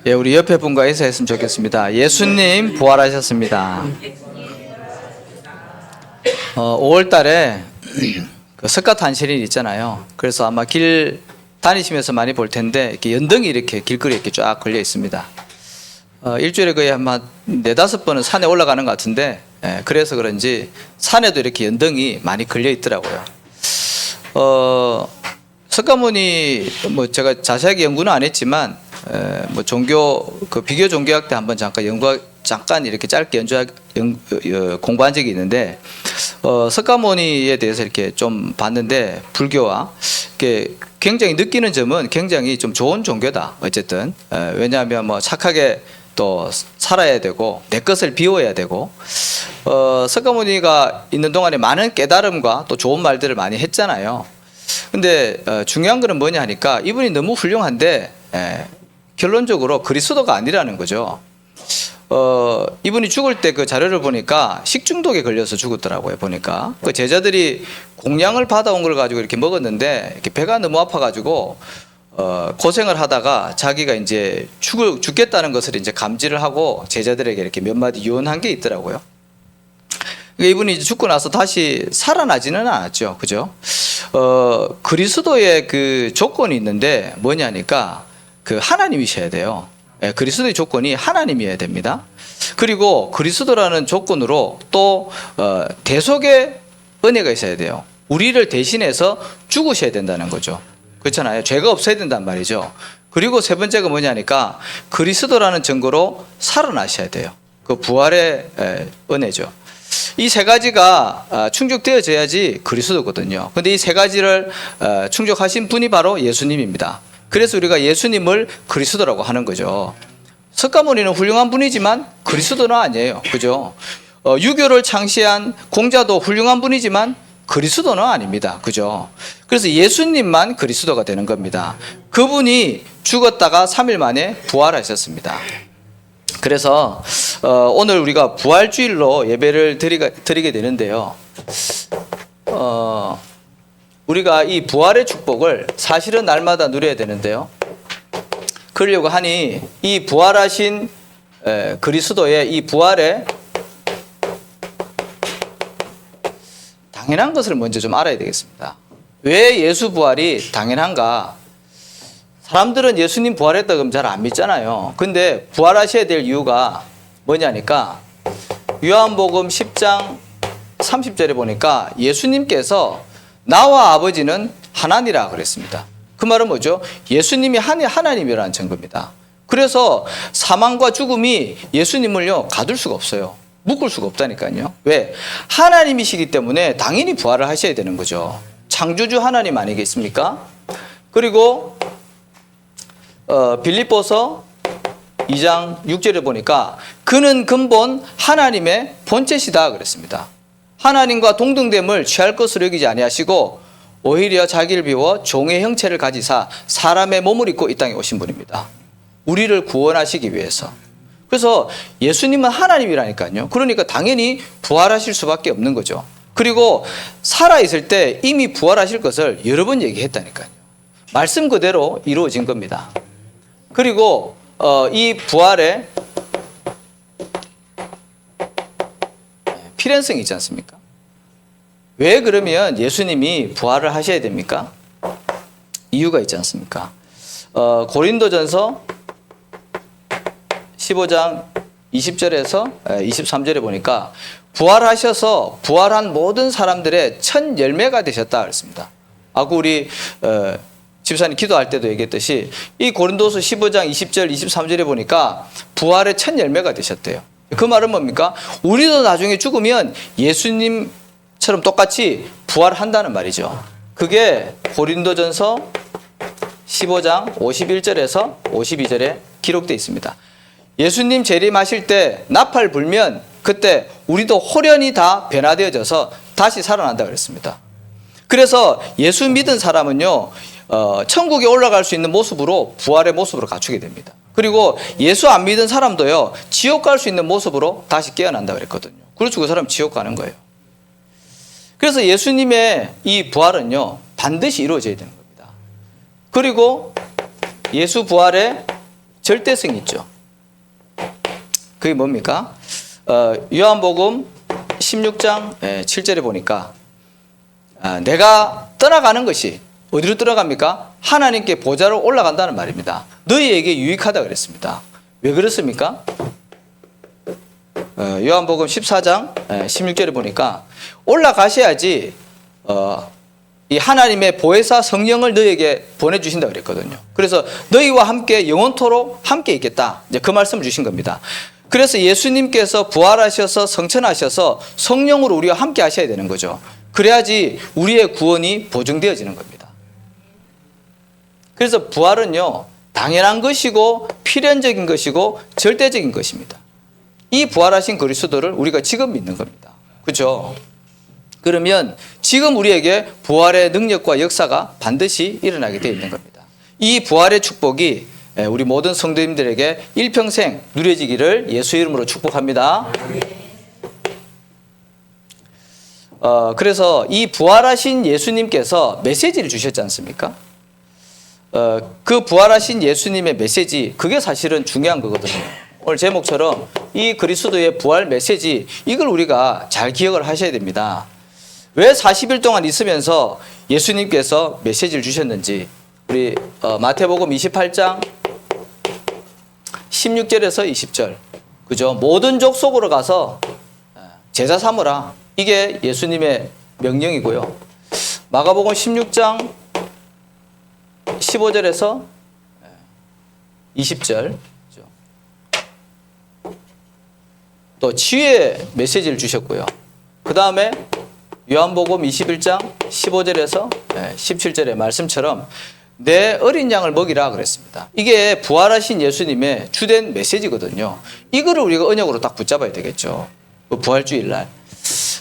예, 우리 옆에 분과 인사했으면 좋겠습니다. 예수님 부활하셨습니다. 5월 달에 그 석가탄신일 있잖아요. 그래서 아마 길 다니시면서 많이 볼 텐데 이렇게 연등이 이렇게 길거리에 이렇게 쫙 걸려 있습니다. 일주일에 거의 아마 4-5번은 산에 올라가는 것 같은데, 그래서 그런지 산에도 이렇게 연등이 많이 걸려 있더라고요. 석가모니 뭐 제가 자세하게 연구는 안 했지만 뭐 종교 그 비교 종교학 때 한번 잠깐 이렇게 짧게 공부한 적이 있는데, 석가모니에 대해서 이렇게 좀 봤는데 불교와 이렇게 굉장히 느끼는 점은 굉장히 좀 좋은 종교다. 어쨌든 왜냐하면 뭐 착하게 또 살아야 되고 내 것을 비워야 되고, 석가모니가 있는 동안에 많은 깨달음과 또 좋은 말들을 많이 했잖아요. 근데 중요한 거는 뭐냐 하니까 이분이 너무 훌륭한데 결론적으로 그리스도가 아니라는 거죠. 이분이 죽을 때 그 자료를 보니까 식중독에 걸려서 죽었더라고요. 보니까 그 제자들이 공양을 받아온 걸 가지고 이렇게 먹었는데 이렇게 배가 너무 아파가지고 고생을 하다가 자기가 이제 죽겠다는 것을 이제 감지를 하고 제자들에게 이렇게 몇 마디 유언한 게 있더라고요. 이분이 이제 죽고 나서 다시 살아나지는 않았죠. 그죠? 그리스도의 그 조건이 있는데 뭐냐니까 그 하나님이셔야 돼요. 그리스도의 조건이 하나님이어야 됩니다. 그리고 그리스도라는 조건으로 또 대속의 은혜가 있어야 돼요. 우리를 대신해서 죽으셔야 된다는 거죠. 그렇잖아요. 죄가 없어야 된단 말이죠. 그리고 세 번째가 뭐냐니까 그리스도라는 증거로 살아나셔야 돼요. 그 부활의 은혜죠. 이 세 가지가 충족되어져야지 그리스도거든요. 근데 이 세 가지를 충족하신 분이 바로 예수님입니다. 그래서 우리가 예수님을 그리스도라고 하는 거죠. 석가모니는 훌륭한 분이지만 그리스도는 아니에요. 그죠? 유교를 창시한 공자도 훌륭한 분이지만 그리스도는 아닙니다. 그죠? 그래서 예수님만 그리스도가 되는 겁니다. 그분이 죽었다가 3일 만에 부활하셨습니다. 그래서 오늘 우리가 부활주일로 예배를 드리게 되는데요. 우리가 이 부활의 축복을 사실은 날마다 누려야 되는데요. 그러려고 하니 이 부활하신 그리스도의 이 부활의 당연한 것을 먼저 좀 알아야 되겠습니다. 왜 예수 부활이 당연한가? 사람들은 예수님 부활했다 그러면 잘 안 믿잖아요. 근데 부활하셔야 될 이유가 뭐냐니까 요한복음 10장 30절에 보니까 예수님께서 나와 아버지는 하나니라 그랬습니다. 그 말은 뭐죠? 예수님이 하나님이라는 증거입니다. 그래서 사망과 죽음이 예수님을요 가둘 수가 없어요. 묶을 수가 없다니까요. 왜? 하나님이시기 때문에 당연히 부활을 하셔야 되는 거죠. 창조주 하나님 아니겠습니까? 그리고 빌립보서 2장 6절에 보니까 그는 근본 하나님의 본체시다 그랬습니다. 하나님과 동등됨을 취할 것으로 여기지 아니하시고 오히려 자기를 비워 종의 형체를 가지사 사람의 몸을 입고 이 땅에 오신 분입니다. 우리를 구원하시기 위해서. 그래서 예수님은 하나님이라니까요. 그러니까 당연히 부활하실 수밖에 없는 거죠. 그리고 살아있을 때 이미 부활하실 것을 여러 번 얘기했다니까요. 말씀 그대로 이루어진 겁니다. 그리고 이 부활의 필연성이 있지 않습니까? 왜 그러면 예수님이 부활을 하셔야 됩니까? 이유가 있지 않습니까? 고린도전서 15장 20절에서 23절에 보니까 부활하셔서 부활한 모든 사람들의 첫 열매가 되셨다 그랬습니다. 아까 우리 집사님 기도할 때도 얘기했듯이 이 고린도서 15장 20절 23절에 보니까 부활의 첫 열매가 되셨대요. 그 말은 뭡니까? 우리도 나중에 죽으면 예수님처럼 똑같이 부활한다는 말이죠. 그게 고린도전서 15장 51절에서 52절에 기록되어 있습니다. 예수님 재림하실 때 나팔 불면 그때 우리도 홀연히 다 변화되어져서 다시 살아난다 그랬습니다. 그래서 예수 믿은 사람은요 천국에 올라갈 수 있는 모습으로 부활의 모습으로 갖추게 됩니다. 그리고 예수 안 믿은 사람도요 지옥 갈 수 있는 모습으로 다시 깨어난다 그랬거든요. 그렇죠. 그 사람 지옥 가는 거예요. 그래서 예수님의 이 부활은요 반드시 이루어져야 되는 겁니다. 그리고 예수 부활의 절대성이 있죠. 그게 뭡니까? 요한복음 16장 7절에 보니까 내가 떠나가는 것이 어디로 떠나갑니까? 하나님께 보좌로 올라간다는 말입니다. 너희에게 유익하다 그랬습니다. 왜 그렇습니까? 요한복음 14장 16절에 보니까 올라가셔야지 이 하나님의 보혜사 성령을 너희에게 보내주신다 그랬거든요. 그래서 너희와 함께 영원토록 함께 있겠다. 이제 그 말씀을 주신 겁니다. 그래서 예수님께서 부활하셔서 성천하셔서 성령으로 우리와 함께 하셔야 되는 거죠. 그래야지 우리의 구원이 보증되어지는 겁니다. 그래서 부활은요, 당연한 것이고 필연적인 것이고 절대적인 것입니다. 이 부활하신 그리스도를 우리가 지금 믿는 겁니다. 그렇죠? 그러면 지금 우리에게 부활의 능력과 역사가 반드시 일어나게 되어 있는 겁니다. 이 부활의 축복이 우리 모든 성도님들에게 일평생 누려지기를 예수 이름으로 축복합니다. 그래서 이 부활하신 예수님께서 메시지를 주셨지 않습니까? 그 부활하신 예수님의 메시지, 그게 사실은 중요한 거거든요. 오늘 제목처럼 이 그리스도의 부활 메시지, 이걸 우리가 잘 기억을 하셔야 됩니다. 왜 40일 동안 있으면서 예수님께서 메시지를 주셨는지, 우리 마태복음 28장 16절에서 20절, 그죠? 모든 족속으로 가서 제자 삼으라. 이게 예수님의 명령이고요. 마가복음 16장 15절에서 20절, 또 치유의 메시지를 주셨고요. 그 다음에 요한복음 21장 15절에서 17절의 말씀처럼 내 어린 양을 먹이라 그랬습니다. 이게 부활하신 예수님의 주된 메시지거든요. 이거를 우리가 언약으로 딱 붙잡아야 되겠죠. 부활주일 날.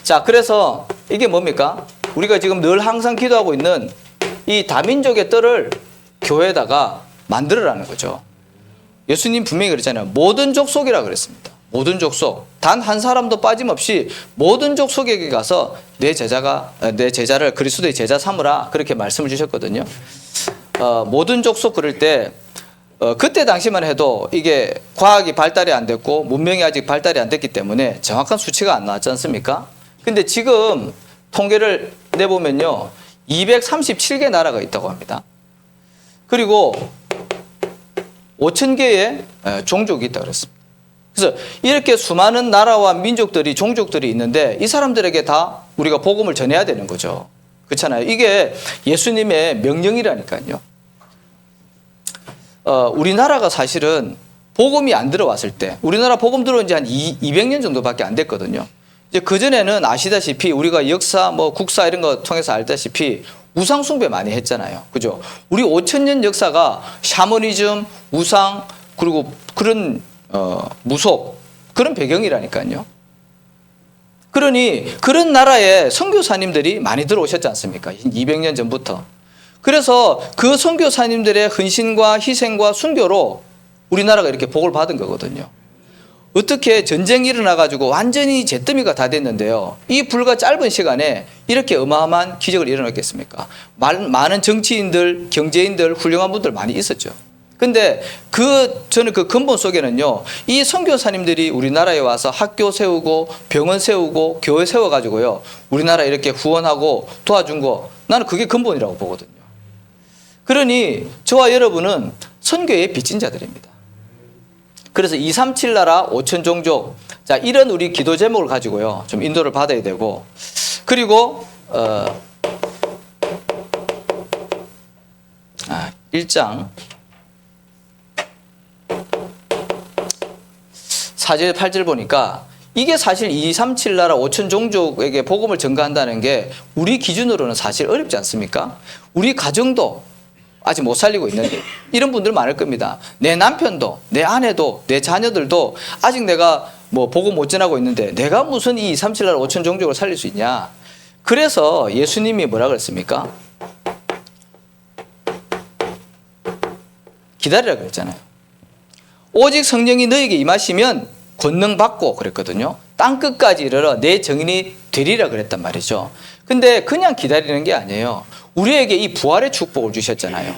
자, 그래서 이게 뭡니까? 우리가 지금 늘 항상 기도하고 있는 이 다민족의 뜰을 교회에다가 만들어라는 거죠. 예수님 분명히 그랬잖아요. 모든 족속이라 그랬습니다. 모든 족속, 단 한 사람도 빠짐없이 모든 족속에게 가서 내 제자를 그리스도의 제자 삼으라, 그렇게 말씀을 주셨거든요. 모든 족속 그럴 때 그때 당시만 해도 이게 과학이 발달이 안 됐고 문명이 아직 발달이 안 됐기 때문에 정확한 수치가 안 나왔지 않습니까? 근데 지금 통계를 내보면요, 237개 나라가 있다고 합니다. 그리고 5,000개의 종족이 있다고 그랬습니다. 그래서 이렇게 수많은 나라와 민족들이, 종족들이 있는데 이 사람들에게 다 우리가 복음을 전해야 되는 거죠. 그렇잖아요. 이게 예수님의 명령이라니까요. 우리나라가 사실은 복음이 안 들어왔을 때, 우리나라 복음 들어온 지 한 200년 정도밖에 안 됐거든요. 이제 그전에는 아시다시피 우리가 역사, 국사 이런 거 통해서 알다시피 우상 숭배 많이 했잖아요. 그죠? 우리 5,000년 역사가 샤머니즘, 우상, 그리고 그런 무속, 그런 배경이라니까요. 그러니 그런 나라에 선교사님들이 많이 들어오셨지 않습니까? 200년 전부터. 그래서 그 선교사님들의 헌신과 희생과 순교로 우리나라가 이렇게 복을 받은 거거든요. 어떻게 전쟁이 일어나가지고 완전히 잿더미가 다 됐는데요, 이 불과 짧은 시간에 이렇게 어마어마한 기적을 일어났겠습니까? 많은 정치인들, 경제인들, 훌륭한 분들 많이 있었죠. 근데 저는 그 근본 속에는요, 이 선교사님들이 우리나라에 와서 학교 세우고 병원 세우고 교회 세워가지고요, 우리나라 이렇게 후원하고 도와준 거, 나는 그게 근본이라고 보거든요. 그러니 저와 여러분은 선교의 빚진 자들입니다. 그래서 237 나라 5천 종족, 자, 이런 우리 기도 제목을 가지고요, 좀 인도를 받아야 되고, 그리고 1장 4절 8절 보니까 이게 사실 237 나라 5천 종족에게 복음을 전가한다는 게 우리 기준으로는 사실 어렵지 않습니까? 우리 가정도 아직 못 살리고 있는데 이런 분들 많을 겁니다. 내 남편도, 내 아내도, 내 자녀들도 아직 내가 복음 못 전하고 있는데 내가 무슨 이 237 나라 5천 종족을 살릴 수 있냐? 그래서 예수님이 뭐라 그랬습니까? 기다리라 그랬잖아요. 오직 성령이 너에게 임하시면 권능 받고 그랬거든요. 땅 끝까지 이르러 내 정인이 되리라 그랬단 말이죠. 근데 그냥 기다리는 게 아니에요. 우리에게 이 부활의 축복을 주셨잖아요.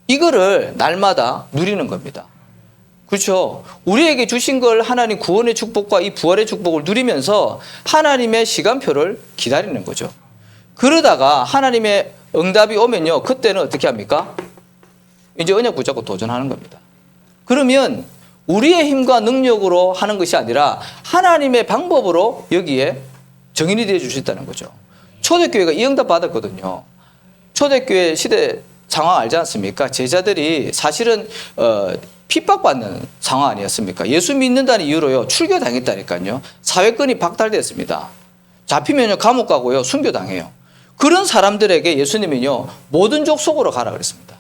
이거를 날마다 누리는 겁니다. 그렇죠. 우리에게 주신 걸 하나님 구원의 축복과 이 부활의 축복을 누리면서 하나님의 시간표를 기다리는 거죠. 그러다가 하나님의 응답이 오면요, 그때는 어떻게 합니까? 이제 언약 붙잡고 도전하는 겁니다. 그러면 우리의 힘과 능력으로 하는 것이 아니라 하나님의 방법으로 여기에 정인이 되어 주셨다는 거죠. 초대교회가 이 응답 받았거든요. 초대교회 시대 상황 알지 않습니까? 제자들이 사실은 핍박받는 상황 아니었습니까? 예수 믿는다는 이유로요, 출교당했다니까요. 사회권이 박탈됐습니다. 잡히면요, 감옥 가고요, 순교당해요. 그런 사람들에게 예수님은요, 모든 족속으로 가라 그랬습니다.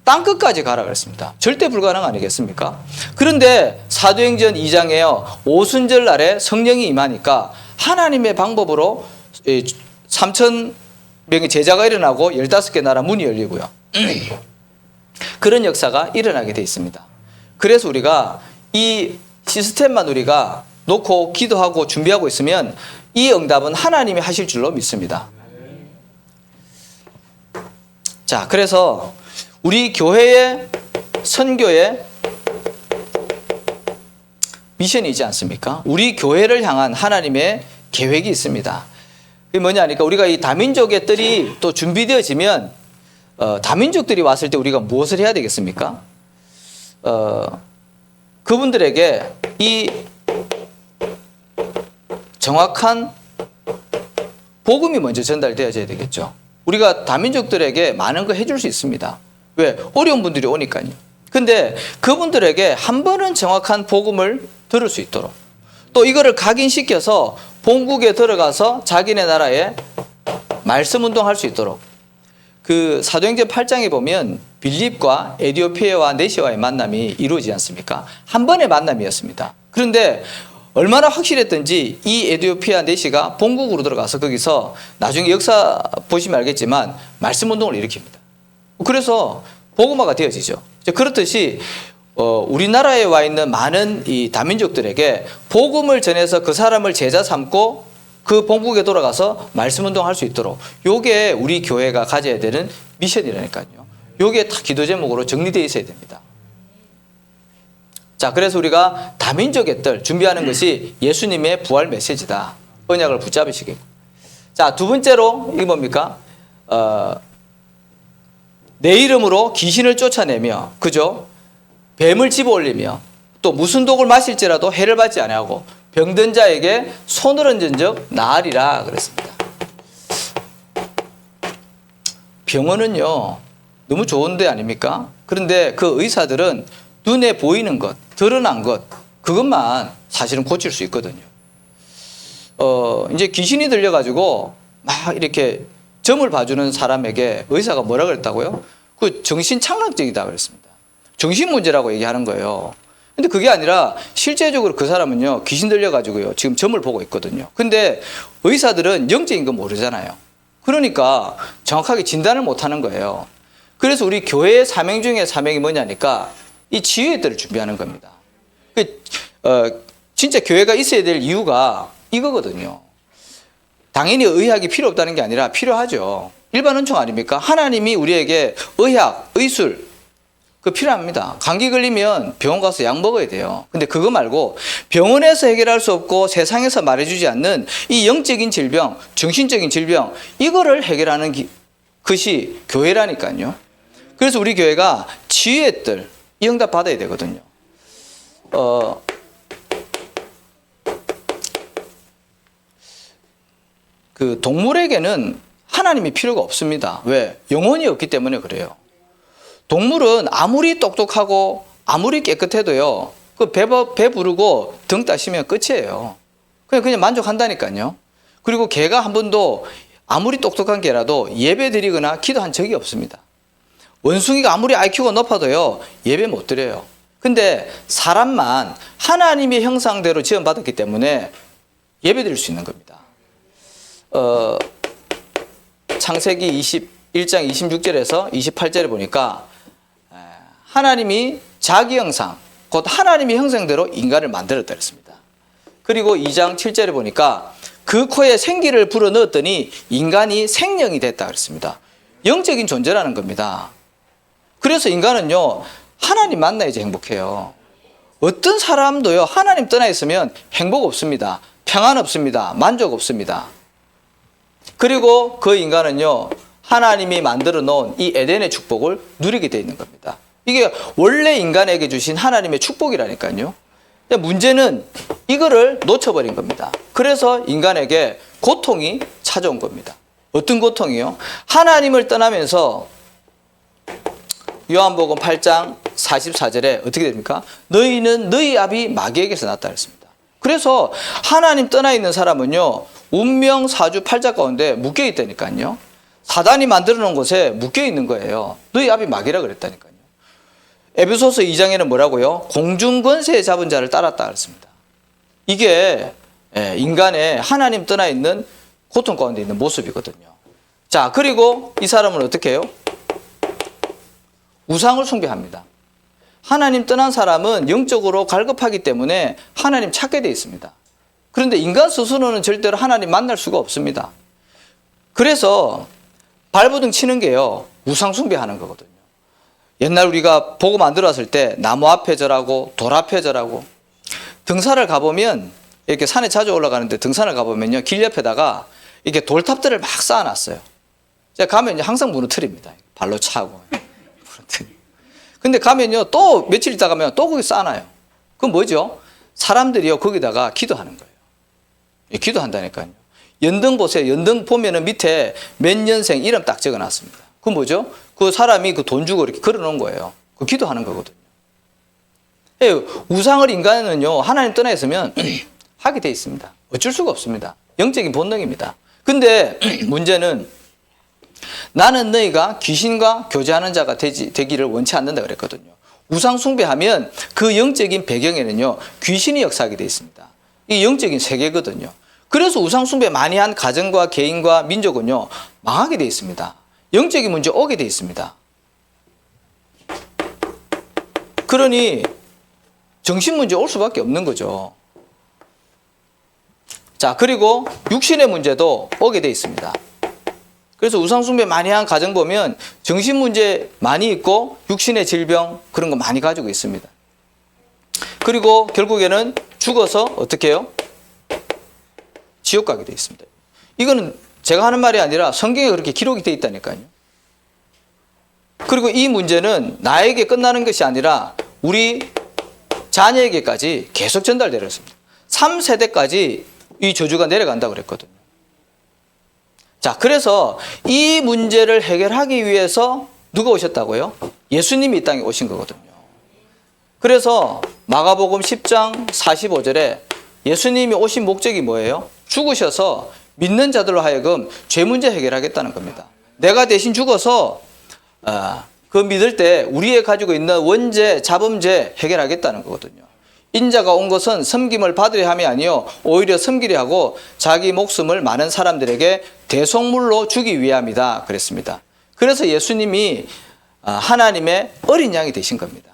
땅끝까지 가라 그랬습니다. 절대 불가능 아니겠습니까? 그런데 사도행전 2장에요, 오순절 날에 성령이 임하니까 하나님의 방법으로 3,000명의 제자가 일어나고 15개 나라 문이 열리고요. 그런 역사가 일어나게 돼 있습니다. 그래서 우리가 이 시스템만 우리가 놓고 기도하고 준비하고 있으면 이 응답은 하나님이 하실 줄로 믿습니다. 자, 그래서 우리 교회의 선교의 미션이지 않습니까? 우리 교회를 향한 하나님의 계획이 있습니다. 그게 뭐냐 하니까 우리가 이 다민족의 뜰이 또 준비되어지면 다민족들이 왔을 때 우리가 무엇을 해야 되겠습니까? 그분들에게 이 정확한 복음이 먼저 전달되어져야 되겠죠. 우리가 다민족들에게 많은 거 해줄 수 있습니다. 왜? 어려운 분들이 오니까요. 근데 그분들에게 한 번은 정확한 복음을 들을 수 있도록, 또 이거를 각인시켜서 본국에 들어가서 자기네 나라에 말씀 운동할 수 있도록, 그 사도행전 8장에 보면 빌립과 에디오피아와 네시와의 만남이 이루어지지 않습니까? 한 번의 만남이었습니다. 그런데 얼마나 확실했던지 이 에디오피아 네시가 본국으로 들어가서 거기서 나중에 역사 보시면 알겠지만 말씀 운동을 일으킵니다. 그래서 복음화가 되어지죠. 그렇듯이 우리나라에 와 있는 많은 이 다민족들에게 복음을 전해서 그 사람을 제자 삼고 그 본국에 돌아가서 말씀 운동할 수 있도록, 요게 우리 교회가 가져야 되는 미션이라니까요. 요게 다 기도 제목으로 정리되어 있어야 됩니다. 자, 그래서 우리가 다민족의 뜰 준비하는 것이 예수님의 부활 메시지다. 언약을 붙잡으시기. 자, 두 번째로 이게 뭡니까? 내 이름으로 귀신을 쫓아내며, 그죠? 뱀을 집어올리며, 또 무슨 독을 마실지라도 해를 받지 아니하고 병든 자에게 손을 얹은 적 나으리라 그랬습니다. 병원은요, 너무 좋은 데 아닙니까? 그런데 그 의사들은 눈에 보이는 것, 드러난 것, 그것만 사실은 고칠 수 있거든요. 이제 귀신이 들려가지고 막 이렇게 점을 봐주는 사람에게 의사가 뭐라 그랬다고요? 그 정신착락증이다 그랬습니다. 정신문제라고 얘기하는 거예요. 근데 그게 아니라 실제적으로 그 사람은요, 귀신 들려가지고요, 지금 점을 보고 있거든요. 근데 의사들은 영적인 거 모르잖아요. 그러니까 정확하게 진단을 못 하는 거예요. 그래서 우리 교회의 사명 중에 사명이 뭐냐니까 이 치유의 뜰을 준비하는 겁니다. 진짜 교회가 있어야 될 이유가 이거거든요. 당연히 의학이 필요 없다는 게 아니라 필요하죠. 일반 은총 아닙니까? 하나님이 우리에게 의학, 의술, 그거 필요합니다. 감기 걸리면 병원 가서 약 먹어야 돼요. 근데 그거 말고 병원에서 해결할 수 없고 세상에서 말해주지 않는 이 영적인 질병, 정신적인 질병, 이거를 해결하는 것이 교회라니까요. 그래서 우리 교회가 치유의 뜰, 이 응답 받아야 되거든요. 그 동물에게는 하나님이 필요가 없습니다. 왜? 영혼이 없기 때문에 그래요. 동물은 아무리 똑똑하고 아무리 깨끗해도요, 그 배 부르고 등 따시면 끝이에요. 그냥 만족한다니까요. 그리고 개가 한 번도 아무리 똑똑한 개라도 예배 드리거나 기도한 적이 없습니다. 원숭이가 아무리 IQ가 높아도요, 예배 못 드려요. 근데 사람만 하나님의 형상대로 지원받았기 때문에 예배 드릴 수 있는 겁니다. 창세기 21장 26절에서 28절에 보니까 하나님이 자기 형상, 곧 하나님의 형상대로 인간을 만들었다 그랬습니다. 그리고 2장 7절에 보니까 그 코에 생기를 불어넣었더니 인간이 생명이 됐다 그랬습니다. 영적인 존재라는 겁니다. 그래서 인간은요, 하나님 만나야지 행복해요. 어떤 사람도요, 하나님 떠나 있으면 행복 없습니다. 평안 없습니다. 만족 없습니다. 그리고 그 인간은요, 하나님이 만들어 놓은 이 에덴의 축복을 누리게 되어 있는 겁니다. 이게 원래 인간에게 주신 하나님의 축복이라니까요. 근데 문제는 이거를 놓쳐버린 겁니다. 그래서 인간에게 고통이 찾아온 겁니다. 어떤 고통이요? 하나님을 떠나면서 요한복음 8장 44절에 어떻게 됩니까? 너희는 너희 아비 마귀에게서 났다 했습니다. 그래서 하나님 떠나 있는 사람은요, 운명 사주 팔자 가운데 묶여 있다니까요. 사단이 만들어 놓은 곳에 묶여 있는 거예요. 너희 아비 마귀라 그랬다니까요. 에베소서 2장에는 뭐라고요? 공중 권세에 잡은 자를 따랐다 그랬습니다. 이게 인간의 하나님 떠나 있는 고통 가운데 있는 모습이거든요. 자, 그리고 이 사람은 어떻게 해요? 우상을 숭배합니다. 하나님 떠난 사람은 영적으로 갈급하기 때문에 하나님 찾게 되어 있습니다. 그런데 인간 스스로는 절대로 하나님 만날 수가 없습니다. 그래서 발버둥 치는 게요, 우상 숭배하는 거거든요. 옛날 우리가 복음 안 들어왔을 때 나무 앞에 절하고 돌 앞에 절하고, 등산을 가보면 이렇게 산에 자주 올라가는데 등산을 가보면요, 길 옆에다가 이렇게 돌탑들을 막 쌓아놨어요. 제가 가면 항상 무너뜨립니다. 발로 차고. 근데 가면요, 또 며칠 있다 가면 또 거기 쌓아놔요. 그건 뭐죠? 사람들이요, 거기다가 기도하는 거예요. 기도한다니까요. 연등 보세요. 연등 보면은 밑에 몇 년생 이름 딱 적어 놨습니다. 그건 뭐죠? 그 사람이 그 돈 주고 이렇게 걸어 놓은 거예요. 그 기도하는 거거든요. 우상을 인간은요, 하나님 떠나 있으면 하게 돼 있습니다. 어쩔 수가 없습니다. 영적인 본능입니다. 근데 문제는 나는 너희가 귀신과 교제하는 자가 되기를 원치 않는다 그랬거든요. 우상 숭배하면 그 영적인 배경에는요, 귀신이 역사하게 돼 있습니다. 이 영적인 세계거든요. 그래서 우상 숭배 많이 한 가정과 개인과 민족은요, 망하게 돼 있습니다. 영적인 문제 오게 돼 있습니다. 그러니 정신 문제 올 수밖에 없는 거죠. 자, 그리고 육신의 문제도 오게 돼 있습니다. 그래서 우상 숭배 많이 한 가정 보면 정신 문제 많이 있고 육신의 질병 그런 거 많이 가지고 있습니다. 그리고 결국에는 죽어서 어떻게 해요? 지옥 가게 돼 있습니다. 이거는 제가 하는 말이 아니라 성경에 그렇게 기록이 돼 있다니까요. 그리고 이 문제는 나에게 끝나는 것이 아니라 우리 자녀에게까지 계속 전달되어 있습니다. 3세대까지 이 저주가 내려간다고 그랬거든요. 자, 그래서 이 문제를 해결하기 위해서 누가 오셨다고요? 예수님이 이 땅에 오신 거거든요. 그래서 마가복음 10장 45절에 예수님이 오신 목적이 뭐예요? 죽으셔서 믿는 자들로 하여금 죄 문제 해결하겠다는 겁니다. 내가 대신 죽어서 그 믿을 때 우리의 가지고 있는 원죄, 자범죄 해결하겠다는 거거든요. 인자가 온 것은 섬김을 받으려 함이 아니요 오히려 섬기려 하고 자기 목숨을 많은 사람들에게 대속물로 주기 위함이다 그랬습니다. 그래서 예수님이 하나님의 어린 양이 되신 겁니다.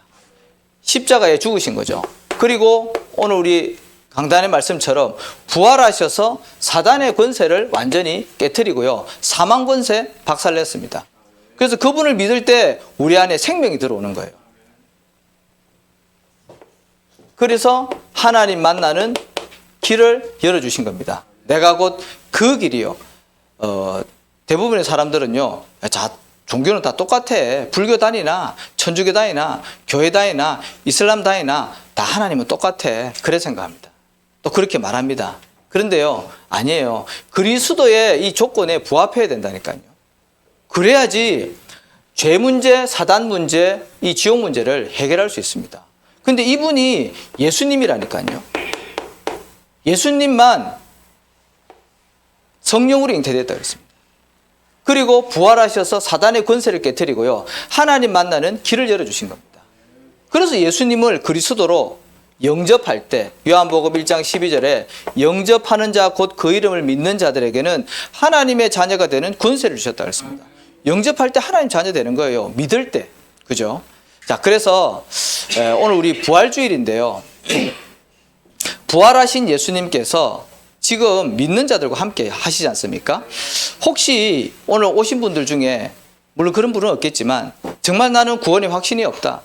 십자가에 죽으신 거죠. 그리고 오늘 우리 강단의 말씀처럼 부활하셔서 사단의 권세를 완전히 깨트리고요, 사망 권세 박살냈습니다. 그래서 그분을 믿을 때 우리 안에 생명이 들어오는 거예요. 그래서 하나님 만나는 길을 열어주신 겁니다. 내가 곧 그 길이요. 대부분의 사람들은요, 자, 종교는 다 똑같아. 불교 다니나 천주교 다니나 교회 다니나 이슬람 다니나 다 하나님은 똑같아. 그래 생각합니다. 또 그렇게 말합니다. 그런데요, 아니에요. 그리스도의 이 조건에 부합해야 된다니까요. 그래야지 죄 문제, 사단 문제, 이 지옥 문제를 해결할 수 있습니다. 근데 이분이 예수님이라니까요. 예수님만 성령으로 잉태됐다 그랬습니다. 그리고 부활하셔서 사단의 권세를 깨뜨리고요, 하나님 만나는 길을 열어주신 겁니다. 그래서 예수님을 그리스도로 영접할 때 요한복음 1장 12절에 영접하는 자 곧 그 이름을 믿는 자들에게는 하나님의 자녀가 되는 권세를 주셨다 그랬습니다. 영접할 때 하나님 자녀 되는 거예요. 믿을 때. 그죠? 자, 그래서 오늘 우리 부활주일인데요. 부활하신 예수님께서 지금 믿는 자들과 함께 하시지 않습니까? 혹시 오늘 오신 분들 중에 물론 그런 분은 없겠지만 정말 나는 구원의 확신이 없다.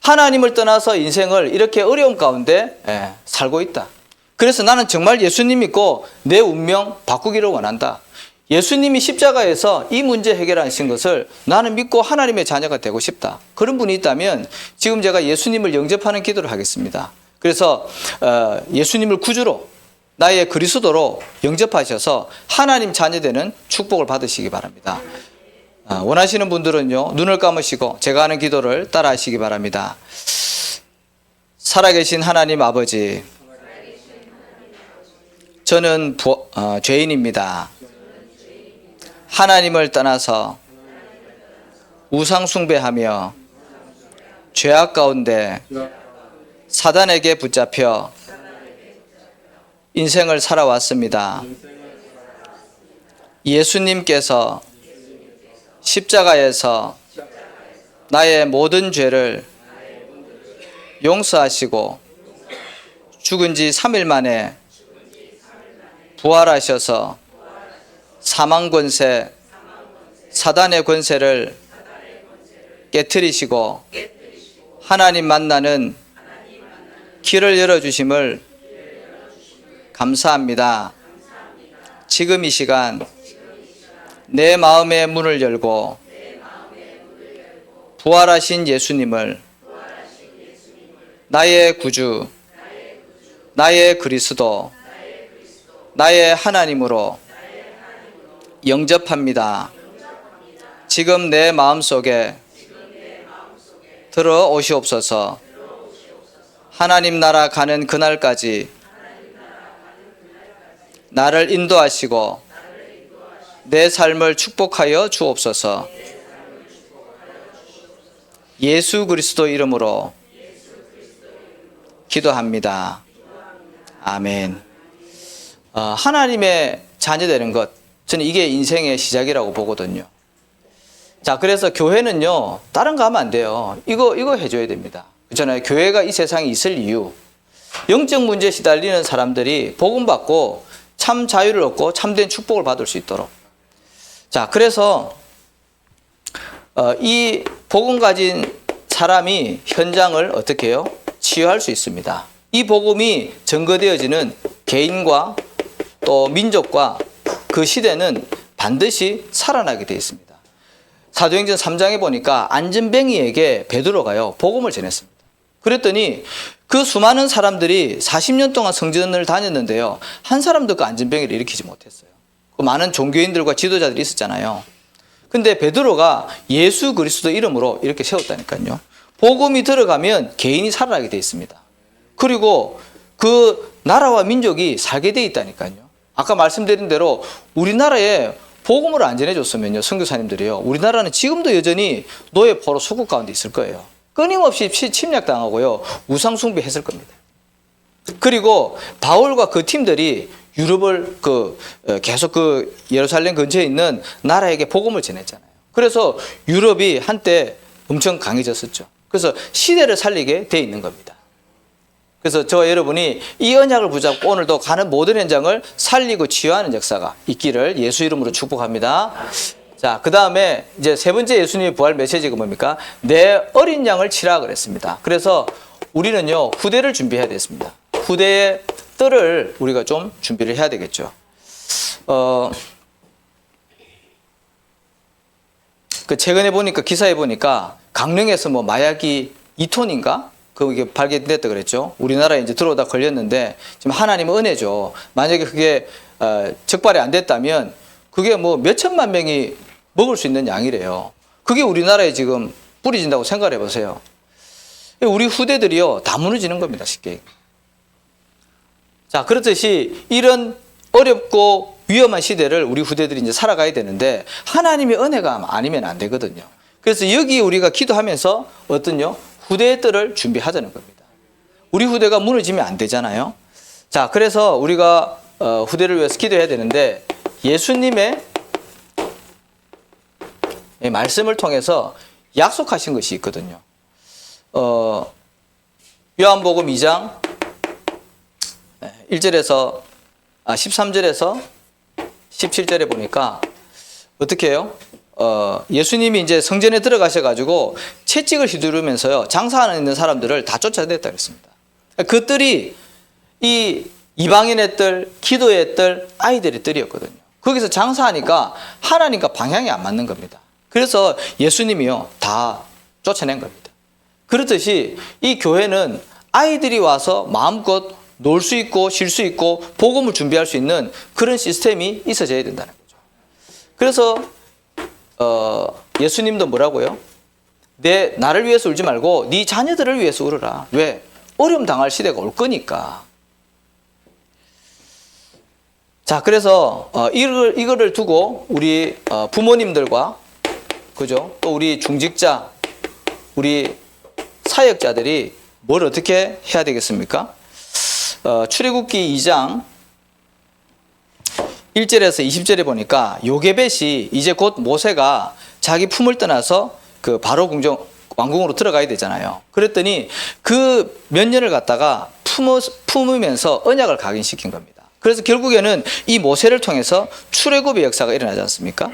하나님을 떠나서 인생을 이렇게 어려움 가운데 살고 있다. 그래서 나는 정말 예수님 믿고 내 운명 바꾸기를 원한다. 예수님이 십자가에서 이 문제 해결하신 것을 나는 믿고 하나님의 자녀가 되고 싶다. 그런 분이 있다면 지금 제가 예수님을 영접하는 기도를 하겠습니다. 그래서 예수님을 구주로 나의 그리스도로 영접하셔서 하나님 자녀 되는 축복을 받으시기 바랍니다. 원하시는 분들은요, 눈을 감으시고 제가 하는 기도를 따라 하시기 바랍니다. 살아계신 하나님 아버지, 저는 죄인입니다. 하나님을 떠나서 우상 숭배하며 죄악 가운데 사단에게 붙잡혀 인생을 살아왔습니다. 예수님께서 십자가에서 나의 모든 죄를 용서하시고 죽은 지 3일 만에 부활하셔서 사망 권세, 사단의 권세를 깨트리시고 하나님 만나는 길을 열어주심을 감사합니다. 지금 이 시간 내 마음의 문을 열고 부활하신 예수님을 나의 구주, 나의 그리스도, 나의 하나님으로 영접합니다. 지금 내 마음속에 들어오시옵소서. 하나님 나라 가는 그날까지 나를 인도하시고 내 삶을 축복하여 주옵소서. 예수 그리스도 이름으로 기도합니다. 아멘. 하나님의 자녀 되는 것, 저는 이게 인생의 시작이라고 보거든요. 자, 그래서 교회는요, 다른 거 하면 안 돼요. 이거 해줘야 됩니다. 그렇잖아요. 교회가 이 세상에 있을 이유. 영적 문제에 시달리는 사람들이 복음 받고 참 자유를 얻고 참된 축복을 받을 수 있도록. 자, 그래서 이 복음 가진 사람이 현장을 어떻게 해요? 치유할 수 있습니다. 이 복음이 증거되어지는 개인과 또 민족과 그 시대는 반드시 살아나게 되어 있습니다. 사도행전 3장에 보니까 안전뱅이에게 베드로가요, 복음을 전했습니다. 그랬더니 그 수많은 사람들이 40년 동안 성전을 다녔는데요, 한 사람도 그 안전뱅이를 일으키지 못했어요. 그 많은 종교인들과 지도자들이 있었잖아요. 근데 베드로가 예수 그리스도 이름으로 이렇게 세웠다니까요. 복음이 들어가면 개인이 살아나게 되어 있습니다. 그리고 그 나라와 민족이 살게 되어 있다니까요. 아까 말씀드린 대로 우리나라에 복음을 안 전해줬으면요, 선교사님들이요, 우리나라는 지금도 여전히 노예 포로 소국 가운데 있을 거예요. 끊임없이 침략당하고요, 우상숭배 했을 겁니다. 그리고 바울과 그 팀들이 유럽을 계속 예루살렘 근처에 있는 나라에게 복음을 전했잖아요. 그래서 유럽이 한때 엄청 강해졌었죠. 그래서 시대를 살리게 돼 있는 겁니다. 그래서 저와 여러분이 이 언약을 붙잡고 오늘도 가는 모든 현장을 살리고 치유하는 역사가 있기를 예수 이름으로 축복합니다. 자, 그 다음에 이제 세 번째 예수님의 부활 메시지가 뭡니까? 내 어린 양을 치라 그랬습니다. 그래서 우리는요, 후대를 준비해야 됐습니다. 후대의 뜰을 우리가 좀 준비를 해야 되겠죠. 최근에 보니까 기사에 보니까 강릉에서 뭐 마약이 2톤인가? 그게 발견됐다 그랬죠. 우리나라에 이제 들어오다 걸렸는데 지금 하나님의 은혜죠. 만약에 그게 적발이 안 됐다면 그게 뭐 몇천만 명이 먹을 수 있는 양이래요. 그게 우리나라에 지금 뿌려진다고 생각을 해보세요. 우리 후대들이요, 다 무너지는 겁니다, 쉽게. 자, 그렇듯이 이런 어렵고 위험한 시대를 우리 후대들이 이제 살아가야 되는데 하나님의 은혜가 아니면 안 되거든요. 그래서 여기 우리가 기도하면서 어떤요? 후대의 뜰을 준비하자는 겁니다. 우리 후대가 무너지면 안 되잖아요. 자, 그래서 우리가 후대를 위해서 기도해야 되는데 예수님의 말씀을 통해서 약속하신 것이 있거든요. 요한복음 2장 13절에서 17절에 보니까 어떻게 해요? 예수님이 이제 성전에 들어가셔가지고 채찍을 휘두르면서요 장사하는 있는 사람들을 다 쫓아냈다 그랬습니다. 그들이 이 이방인의 뜰, 기도의 뜰, 아이들의 뜰이었거든요. 거기서 장사하니까 하나님과 방향이 안 맞는 겁니다. 그래서 예수님이요 다 쫓아낸 겁니다. 그렇듯이 이 교회는 아이들이 와서 마음껏 놀 수 있고 쉴 수 있고 복음을 준비할 수 있는 그런 시스템이 있어져야 된다는 거죠. 그래서 예수님도 뭐라고요? 나를 위해서 울지 말고 네 자녀들을 위해서 울어라. 왜? 어려움 당할 시대가 올 거니까. 자, 그래서 이거를 두고 우리 부모님들과 그죠? 또 우리 중직자, 우리 사역자들이 뭘 어떻게 해야 되겠습니까? 출애굽기 2장 1절에서 20절에 보니까 요게벳이 이제 곧 모세가 자기 품을 떠나서 그 바로 왕궁으로 들어가야 되잖아요. 그랬더니 그 몇 년을 갖다가 품으면서 언약을 각인시킨 겁니다. 그래서 결국에는 이 모세를 통해서 출애굽의 역사가 일어나지 않습니까?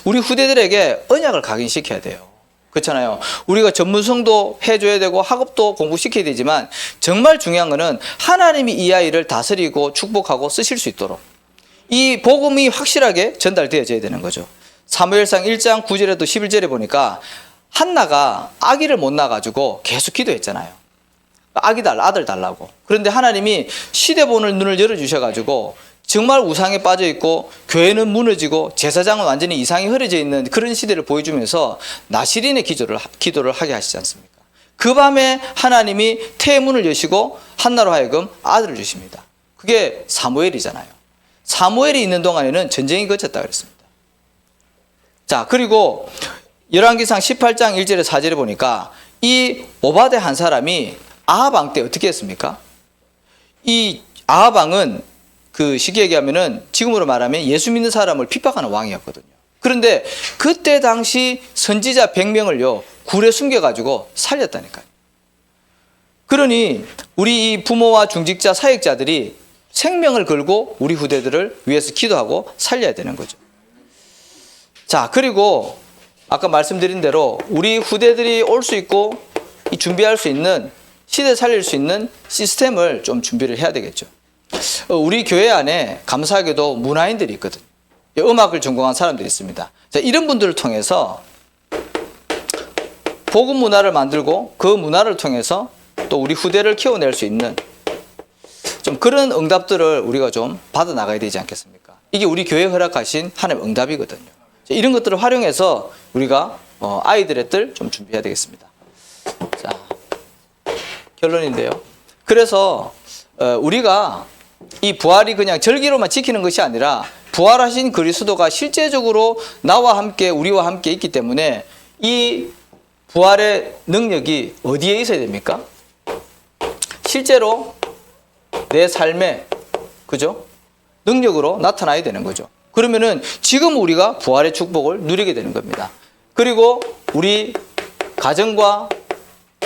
우리 후대들에게 언약을 각인시켜야 돼요. 그렇잖아요. 우리가 전문성도 해줘야 되고 학업도 공부시켜야 되지만 정말 중요한 거는 하나님이 이 아이를 다스리고 축복하고 쓰실 수 있도록 이 복음이 확실하게 전달되어져야 되는 거죠. 사무엘상 1장 9절에도 11절에 보니까 한나가 아기를 못 낳아가지고 계속 기도했잖아요. 아들 달라고. 그런데 하나님이 시대본을 눈을 열어주셔가지고 정말 우상에 빠져있고 교회는 무너지고 제사장은 완전히 이상이 흐려져 있는 그런 시대를 보여주면서 나시린의 기도를 하게 하시지 않습니까? 그 밤에 하나님이 태의 문을 여시고 한나로 하여금 아들을 주십니다. 그게 사무엘이잖아요. 사무엘이 있는 동안에는 전쟁이 거쳤다 그랬습니다. 자, 그리고 열왕기상 18장 1절에 4절에 보니까 이 오바데 한 사람이 아합 왕 때 어떻게 했습니까? 이 아합 왕은 그 쉽게 얘기하면은 지금으로 말하면 예수 믿는 사람을 핍박하는 왕이었거든요. 그런데 그때 당시 선지자 100명을요 굴에 숨겨가지고 살렸다니까요. 그러니 우리 이 부모와 중직자 사역자들이 생명을 걸고 우리 후대들을 위해서 기도하고 살려야 되는 거죠. 자, 그리고 아까 말씀드린 대로 우리 후대들이 올 수 있고 준비할 수 있는 시대 살릴 수 있는 시스템을 좀 준비를 해야 되겠죠. 우리 교회 안에 감사하게도 문화인들이 있거든요. 음악을 전공한 사람들이 있습니다. 자, 이런 분들을 통해서 복음 문화를 만들고 그 문화를 통해서 또 우리 후대를 키워낼 수 있는 좀 그런 응답들을 우리가 좀 받아 나가야 되지 않겠습니까? 이게 우리 교회에 허락하신 하나님의 응답이거든요. 자, 이런 것들을 활용해서 우리가 아이들의 뜰 좀 준비해야 되겠습니다. 자, 결론인데요. 그래서 우리가 이 부활이 그냥 절기로만 지키는 것이 아니라 부활하신 그리스도가 실제적으로 나와 함께 우리와 함께 있기 때문에 이 부활의 능력이 어디에 있어야 됩니까? 실제로 내 삶에 그죠? 능력으로 나타나야 되는 거죠. 그러면은 지금 우리가 부활의 축복을 누리게 되는 겁니다. 그리고 우리 가정과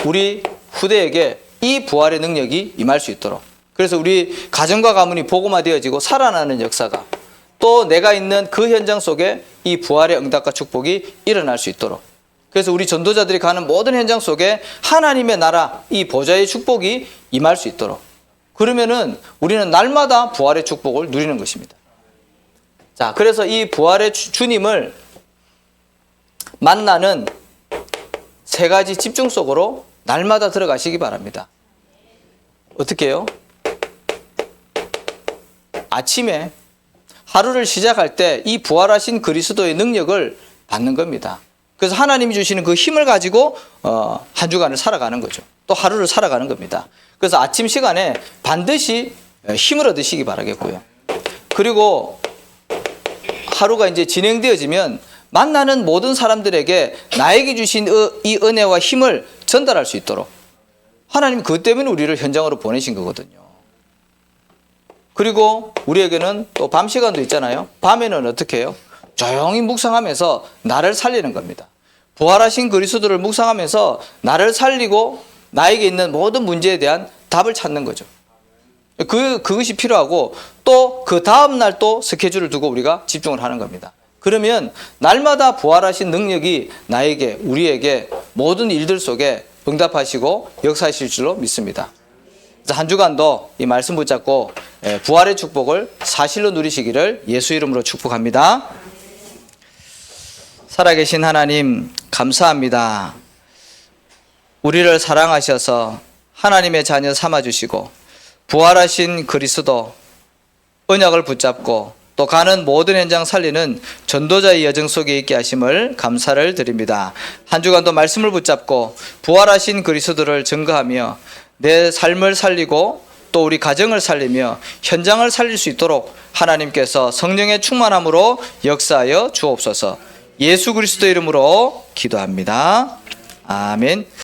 우리 후대에게 이 부활의 능력이 임할 수 있도록, 그래서 우리 가정과 가문이 복음화되어지고 살아나는 역사가 또 내가 있는 그 현장 속에 이 부활의 응답과 축복이 일어날 수 있도록, 그래서 우리 전도자들이 가는 모든 현장 속에 하나님의 나라 이 보좌의 축복이 임할 수 있도록, 그러면은 우리는 날마다 부활의 축복을 누리는 것입니다. 자, 그래서 이 부활의 주님을 만나는 세 가지 집중 속으로 날마다 들어가시기 바랍니다. 어떻게 해요? 아침에 하루를 시작할 때 이 부활하신 그리스도의 능력을 받는 겁니다. 그래서 하나님이 주시는 그 힘을 가지고 한 주간을 살아가는 거죠. 또 하루를 살아가는 겁니다. 그래서 아침 시간에 반드시 힘을 얻으시기 바라겠고요. 그리고 하루가 이제 진행되어지면 만나는 모든 사람들에게 나에게 주신 이 은혜와 힘을 전달할 수 있도록 하나님 그것 때문에 우리를 현장으로 보내신 거거든요. 그리고 우리에게는 또 밤 시간도 있잖아요. 밤에는 어떻게 해요? 조용히 묵상하면서 나를 살리는 겁니다. 부활하신 그리스도를 묵상하면서 나를 살리고 나에게 있는 모든 문제에 대한 답을 찾는 거죠. 그것이 필요하고 또 그 다음 날 또 스케줄을 두고 우리가 집중을 하는 겁니다. 그러면 날마다 부활하신 능력이 나에게, 우리에게 모든 일들 속에 응답하시고 역사하실 줄로 믿습니다. 그래서 한 주간도 이 말씀 붙잡고 부활의 축복을 사실로 누리시기를 예수 이름으로 축복합니다. 살아계신 하나님 감사합니다. 우리를 사랑하셔서 하나님의 자녀 삼아주시고 부활하신 그리스도 언약을 붙잡고 또 가는 모든 현장 살리는 전도자의 여정 속에 있게 하심을 감사를 드립니다. 한 주간도 말씀을 붙잡고 부활하신 그리스도를 증거하며 내 삶을 살리고 또 우리 가정을 살리며 현장을 살릴 수 있도록 하나님께서 성령의 충만함으로 역사하여 주옵소서. 예수 그리스도 이름으로 기도합니다. 아멘.